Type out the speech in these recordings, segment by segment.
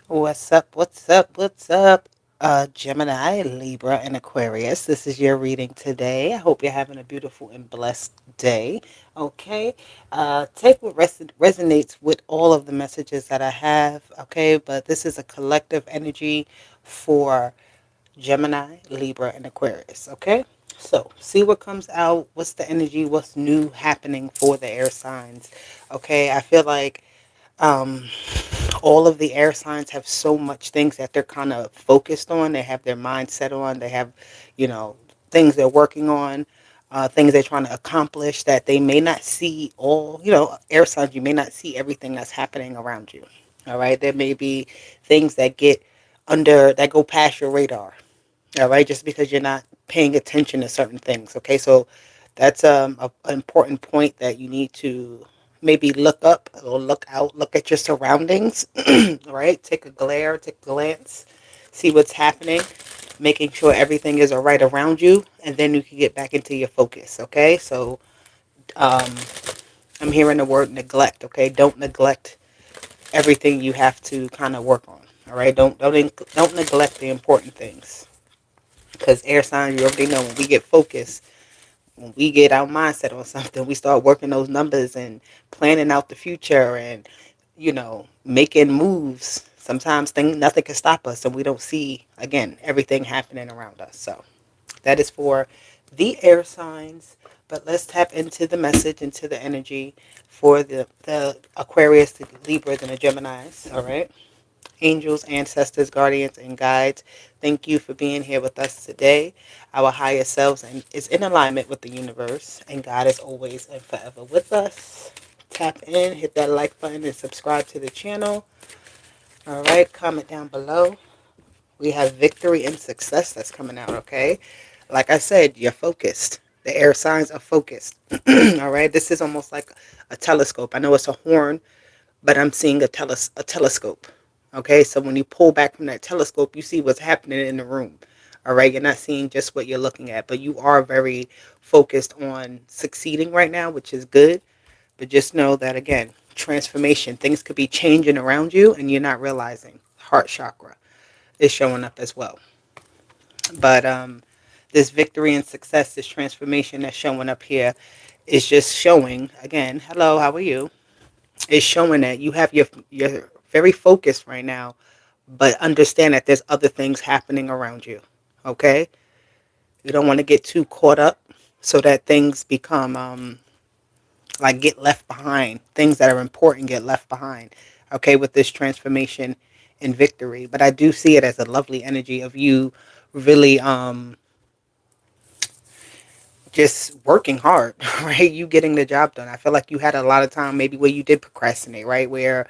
What's up? What's up? What's up? Gemini, Libra, and Aquarius. This is your reading today. I hope you're having a beautiful and blessed day. Okay. Take what resonates with all of the messages that I have. Okay. But this is a collective energy for Gemini, Libra, and Aquarius. Okay. So, see what comes out. What's the energy? What's new happening for the air signs? Okay. I feel like um, all of the air signs have so much things that they're kind of focused on. They have their mind set on. They have, you know, things they're working on, things they're trying to accomplish that they may not see all, air signs, you may not see everything that's happening around you. All right. There may be things that that go past your radar. All right. Just because you're not paying attention to certain things. Okay. So that's an important point that you need to maybe look up or look out, look at your surroundings, right? Take a glance, see what's happening, making sure everything is all right around you, and then you can get back into your focus, okay? So um, I'm hearing the word neglect, okay? Don't neglect everything you have to kind of work on, all right? Don't neglect the important things because air signs, you already know when we get focused, when we get our mindset on something, we start working those numbers and planning out the future and, making moves. Sometimes nothing can stop us and we don't see, again, everything happening around us. So that is for the air signs. But let's tap into the message, into the energy for the Aquarius, the Libras, and the Geminis. All right. Angels, ancestors, guardians, and guides, thank you for being here with us today. Our higher selves is in alignment with the universe, and God is always and forever with us. Tap in, hit that like button, and subscribe to the channel. All right, comment down below. We have victory and success that's coming out, okay? Like I said, you're focused. The air signs are focused. All right, this is almost like a telescope. I know it's a horn, but I'm seeing a telescope. Okay, so when you pull back from that telescope, you see what's happening in the room. All right, you're not seeing just what you're looking at, but you are very focused on succeeding right now, which is good. But just know that, again, transformation, things could be changing around you and you're not realizing. Heart chakra is showing up as well. But this victory and success, this transformation that's showing up here is just showing, again, hello, how are you? Is showing that you have you're very focused right now, but understand that there's other things happening around you. Okay, you don't want to get too caught up so that things become like get left behind. Things that are important get left behind. Okay, with this transformation and victory, but I do see it as a lovely energy of you really just working hard, right? You getting the job done. I feel like you had a lot of time maybe where you did procrastinate, right? Where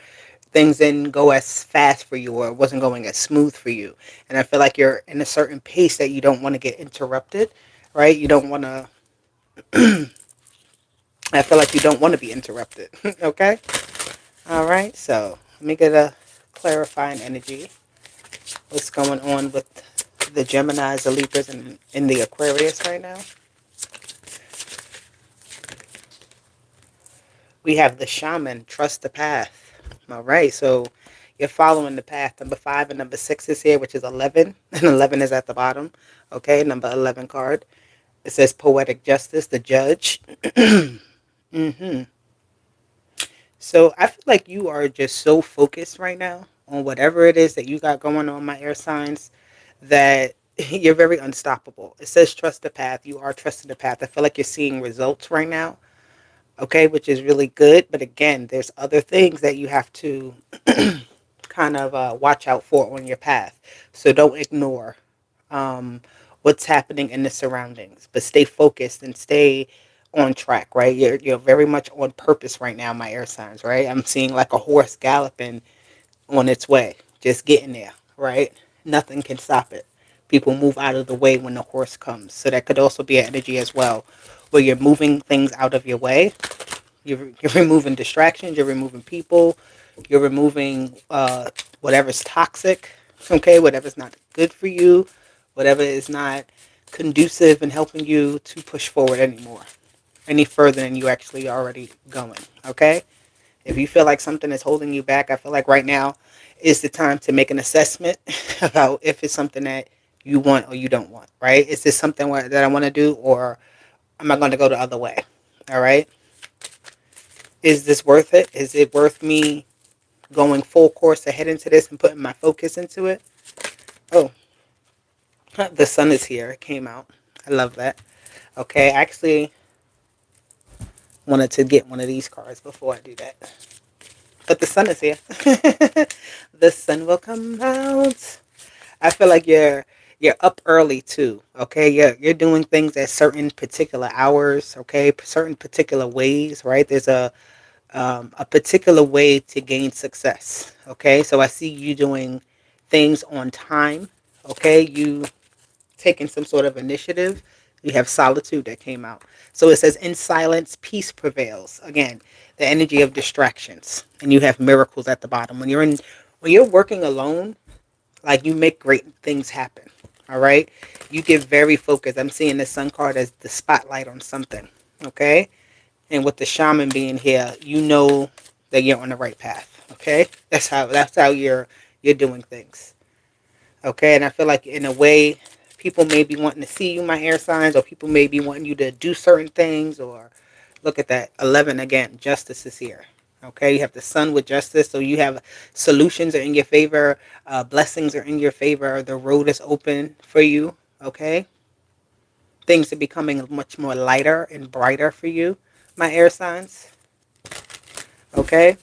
things didn't go as fast for you or it wasn't going as smooth for you. And I feel like you're in a certain pace that you don't want to get interrupted, right? You don't want to, I feel like you don't want to be interrupted, okay? All right, so let me get a clarifying energy. What's going on with the Geminis, the Libras, and in the Aquarius right now? We have the shaman, trust the path. All right, so you're following the path. Number 5 and number 6 is here, which is 11, and 11 is at the bottom. Okay, number 11 card. It says poetic justice, the judge. hmm So I feel like you are just so focused right now on whatever it is that you got going on, my air signs, that you're very unstoppable. It says trust the path. You are trusting the path. I feel like you're seeing results right now, okay, which is really good. But again, there's other things that you have to kind of watch out for on your path. So don't ignore um, what's happening in the surroundings, but stay focused and stay on track, right? You're very much on purpose right now, my air signs, right? I'm seeing like a horse galloping on its way, just getting there, right? Nothing can stop it. People move out of the way when the horse comes. So that could also be an energy as well, where you're moving things out of your way. You're removing distractions. You're removing people. You're removing whatever's toxic, okay? Whatever's not good for you. Whatever is not conducive and helping you to push forward anymore. Any further than you actually already going, okay? If you feel like something is holding you back, I feel like right now is the time to make an assessment about if it's something that you want or you don't want, right? Is this something that I want to do, or am I going to go the other way? All right. Is this worth it? Is it worth me going full course ahead into this and putting my focus into it? Oh, the sun is here. It came out. I love that. Okay. I actually wanted to get one of these cards before I do that. But the sun is here. The sun will come out. I feel like you're up early too. Okay, you're doing things at certain particular hours. Okay, certain particular ways. Right, there's a particular way to gain success. Okay, so I see you doing things on time. Okay, you taking some sort of initiative. You have solitude that came out. So it says, in silence, peace prevails. Again, the energy of distractions. And you have miracles at the bottom. When you're working alone, like, you make great things happen. All right. You get very focused. I'm seeing the sun card as the spotlight on something. Okay. And with the shaman being here, you know that you're on the right path. Okay. That's how you're doing things. Okay, and I feel like in a way, people may be wanting to see you, my air signs, or people may be wanting you to do certain things, or look at that. 11 again, justice is here. Okay, you have the sun with justice, so you have solutions are in your favor, blessings are in your favor, the road is open for you. Okay, things are becoming much more lighter and brighter for you, my air signs. Okay,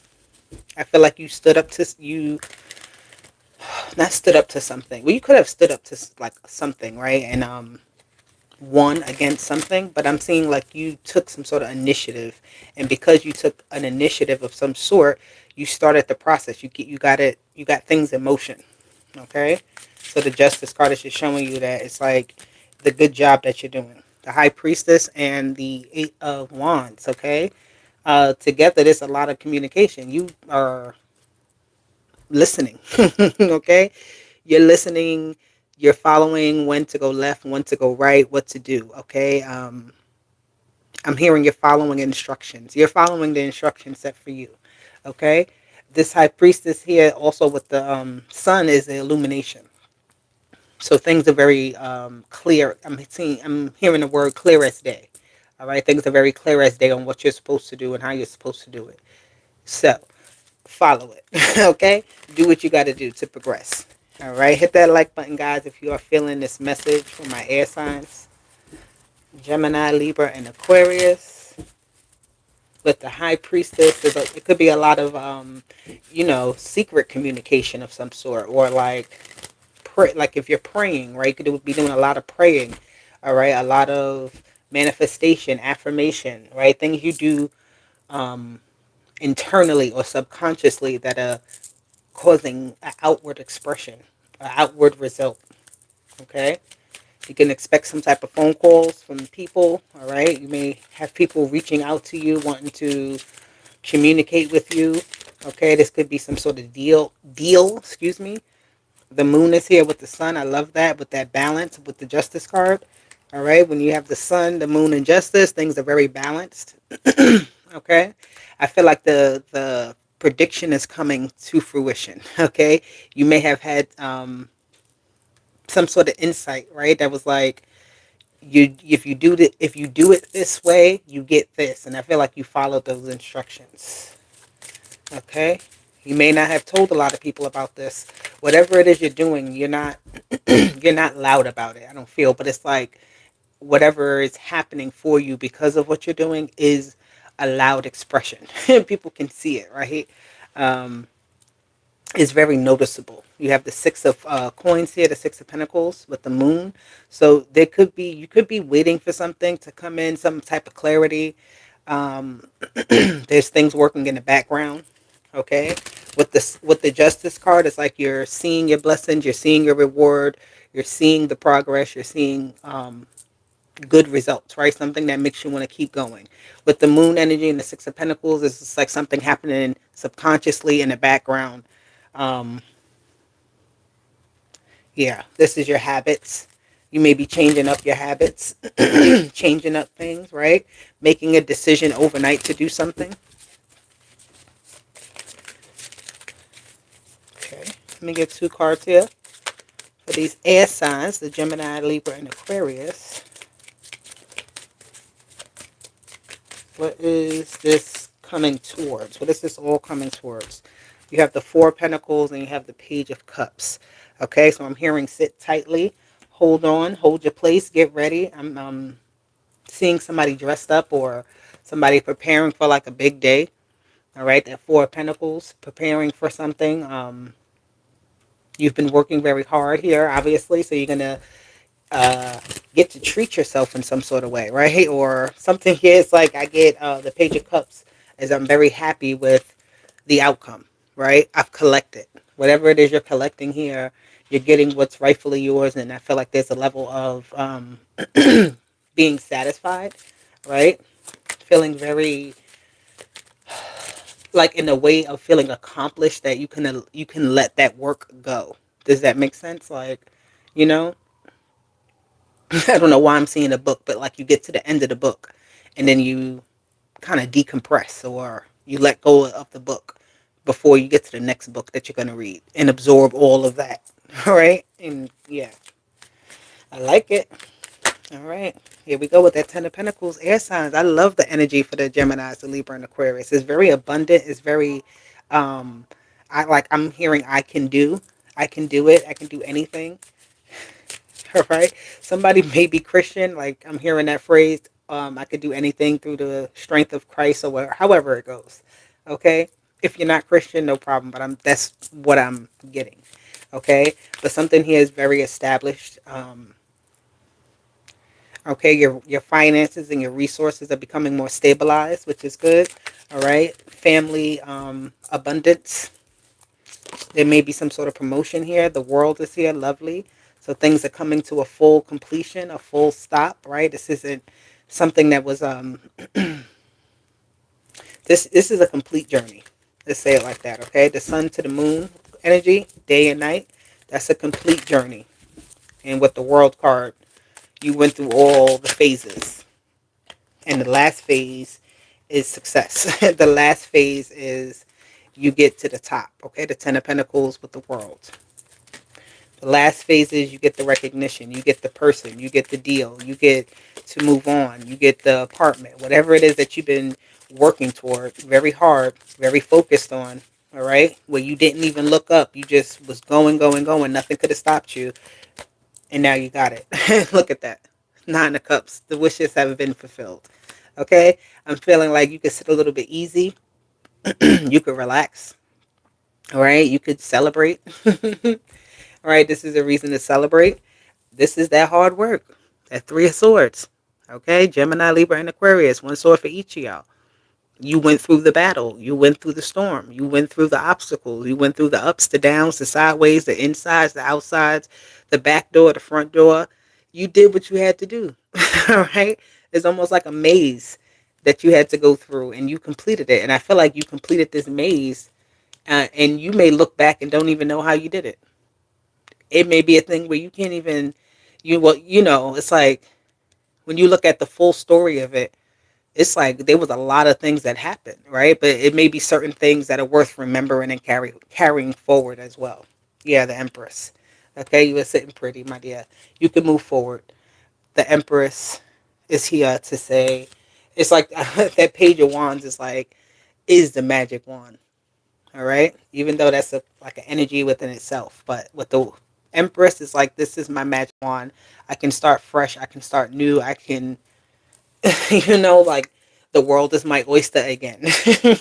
I feel like you stood up to you not stood up to something. Well, you could have stood up to like something, right? And won against something, but I'm seeing like you took some sort of initiative, and because you took an initiative of some sort, you started the process. You got things in motion. Okay, so the Justice card is just showing you that it's like the good job that you're doing. The High Priestess and the Eight of Wands. Okay, together there's a lot of communication. You are listening. Okay, you're listening, you're following when to go left, when to go right, what to do. Okay, I'm hearing you're following instructions. You're following the instructions set for you. Okay, this High Priestess here also with the sun is the illumination. So things are very clear. I'm hearing the word clear as day. All right, things are very clear as day on what you're supposed to do and how you're supposed to do it. So follow it. Okay, do what you got to do to progress. All right, hit that like button, guys, if you are feeling this message from my air signs, Gemini, Libra, and Aquarius. With the High Priestess, it could be a lot of secret communication of some sort, or like like if you're praying, right, you could be doing a lot of praying. All right, a lot of manifestation, affirmation, right, things you do um internally or subconsciously that are causing an outward expression, an outward result. Okay, you can expect some type of phone calls from people. All right, you may have people reaching out to you, wanting to communicate with you. Okay, this could be some sort of deal. Excuse me. The moon is here with the sun. I love that, with that balance with the justice card. All right, when you have the sun, the moon, and justice, things are very balanced. Okay, I feel like the prediction is coming to fruition. Okay, you may have had some sort of insight, right? That was like, if you do it this way, you get this, and I feel like you followed those instructions. Okay, you may not have told a lot of people about this. Whatever it is you're doing, you're not you're not loud about it. I don't feel, but it's like whatever is happening for you because of what you're doing is a loud expression. People can see it, right? Um, is very noticeable. You have the Six of Coins here, the Six of Pentacles with the Moon. So you could be waiting for something to come in, some type of clarity. Um, there's things working in the background. Okay, with the Justice card, it's like you're seeing your blessings, you're seeing your reward, you're seeing the progress, you're seeing good results, right? Something that makes you want to keep going. With the Moon energy and the Six of Pentacles, it's just like something happening subconsciously in the background. Um, yeah, this is your habits. You may be changing up your habits, changing up things, right? Making a decision overnight to do something. Okay, let me get two cards here for these air signs, the Gemini, Libra, and Aquarius. What is this coming towards? What is this all coming towards? You have the Four of Pentacles and you have the Page of Cups. Okay, so I'm hearing sit tightly, hold on, hold your place, get ready. I'm seeing somebody dressed up or somebody preparing for like a big day. All right, that Four of Pentacles, preparing for something. You've been working very hard here, obviously, so you're gonna uh, get to treat yourself in some sort of way, right? Or something here. It's like I get the Page of Cups as I'm very happy with the outcome, right? I've collected whatever it is you're collecting here. You're getting what's rightfully yours, and I feel like there's a level of being satisfied, right? Feeling very like in a way of feeling accomplished that you can let that work go. Does that make sense? Like, you know, I don't know why I'm seeing a book, but like you get to the end of the book and then you kind of decompress or you let go of the book before you get to the next book that you're going to read and absorb all of that. All right. And yeah, I like it. All right. Here we go with that Ten of Pentacles, air signs. I love the energy for the Geminis, the Libra, and Aquarius. It's very abundant. It's very, um, I'm hearing I can do it. I can do anything. All right. Somebody may be Christian. Like I'm hearing that phrase. I could do anything through the strength of Christ or whatever, however it goes. Okay. If you're not Christian, no problem. But that's what I'm getting. Okay. But something here is very established. Okay. Your finances and your resources are becoming more stabilized, which is good. All right. Family abundance. There may be some sort of promotion here. The world is here. Lovely. So things are coming to a full completion, a full stop, right? This isn't something that was this is a complete journey. Let's say it like that, okay? The sun to the moon energy, day and night, that's a complete journey. And with the world card, you went through all the phases. And the last phase is success. The last phase is you get to the top, okay? The Ten of Pentacles with the world. The last phase is you get the recognition, you get the person, you get the deal, you get to move on, you get the apartment, whatever it is that you've been working toward, very hard, very focused on, all right? Where you didn't even look up, you just was going, going, going, nothing could have stopped you, and now you got it. Look at that. Nine of Cups, the wishes have been fulfilled, okay? I'm feeling like you could sit a little bit easy, you could relax, all right? You could celebrate. All right, this is a reason to celebrate. This is that hard work. That Three of Swords. Okay, Gemini, Libra, and Aquarius. One sword for each of y'all. You went through the battle. You went through the storm. You went through the obstacles. You went through the ups, the downs, the sideways, the insides, the outsides, the back door, the front door. You did what you had to do. All right? It's almost like a maze that you had to go through, and you completed it. And I feel like you completed this maze, and you may look back and don't even know how you did it. It may be a thing where you can't even it's like when you look at the full story of it, it's like there was a lot of things that happened, right? But it may be certain things that are worth remembering and carrying forward as well. Yeah, the Empress. Okay, you were sitting pretty, my dear. You can move forward. The Empress is here to say, it's like that Page of Wands is like, is the magic wand. All right, even though that's like an energy within itself, but with the Empress is like, this is my magic wand. I can start fresh. I can start new. I can, like the world is my oyster again.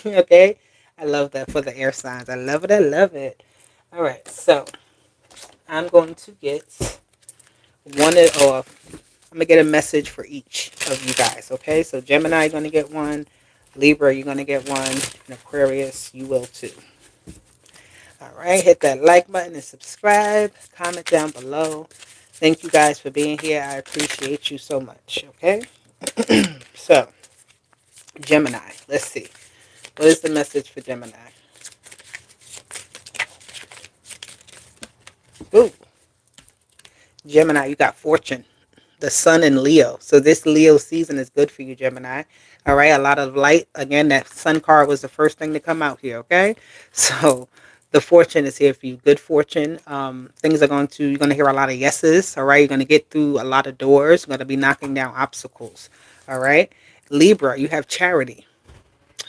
Okay, I love that for the air signs. I love it. I love it. All right, so I'm going to get I'm gonna get a message for each of you guys. Okay, so Gemini, you're gonna get one. Libra, you're gonna get one. And Aquarius, you will too. All right, hit that like button and subscribe. Comment down below. Thank you guys for being here. I appreciate you so much. Okay, so Gemini, let's see. What is the message for Gemini? Ooh, Gemini, you got fortune. The sun in Leo. So this Leo season is good for you, Gemini. All right, a lot of light. Again, that sun card was the first thing to come out here, okay? So The fortune is here for you. Good fortune. Things are going to, you're going to hear a lot of yeses. All right. You're going to get through a lot of doors. You're going to be knocking down obstacles. All right. Libra, you have charity.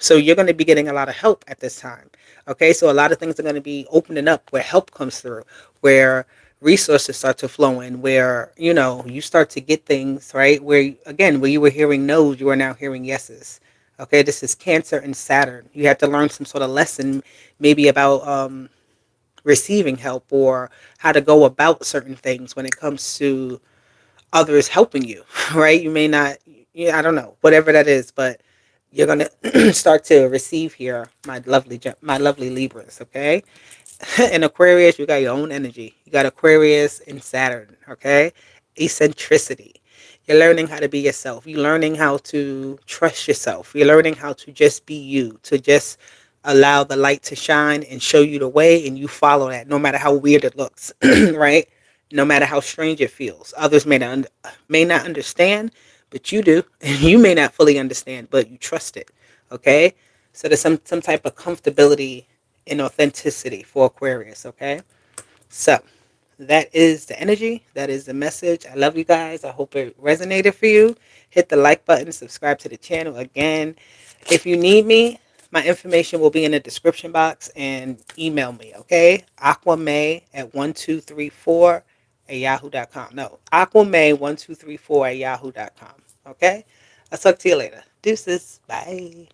So you're going to be getting a lot of help at this time. Okay. So a lot of things are going to be opening up where help comes through, where resources start to flow in, where, you start to get things, right? Where, again, where you were hearing no's, you are now hearing yeses. Okay. This is Cancer and Saturn. You have to learn some sort of lesson, maybe about, receiving help or how to go about certain things when it comes to others helping you, right? You may not, I don't know, whatever that is, but you're going to start to receive here, my lovely Libras, okay? In Aquarius, you got your own energy. You got Aquarius and Saturn, okay? Eccentricity. You're learning how to be yourself. You're learning how to trust yourself. You're learning how to just be you, to just allow the light to shine and show you the way, and you follow that no matter how weird it looks, right? No matter how strange it feels. Others may not understand, but you do. And you may not fully understand, but you trust it, okay? So there's some type of comfortability and authenticity for Aquarius, okay? So that is the energy. That is the message. I love you guys. I hope it resonated for you. Hit the like button, subscribe to the channel again. If you need me, my information will be in the description box and email me, okay? Aquamay at 1234 at yahoo.com. No, Aquamay1234 at yahoo.com, okay? I'll talk to you later. Deuces. Bye.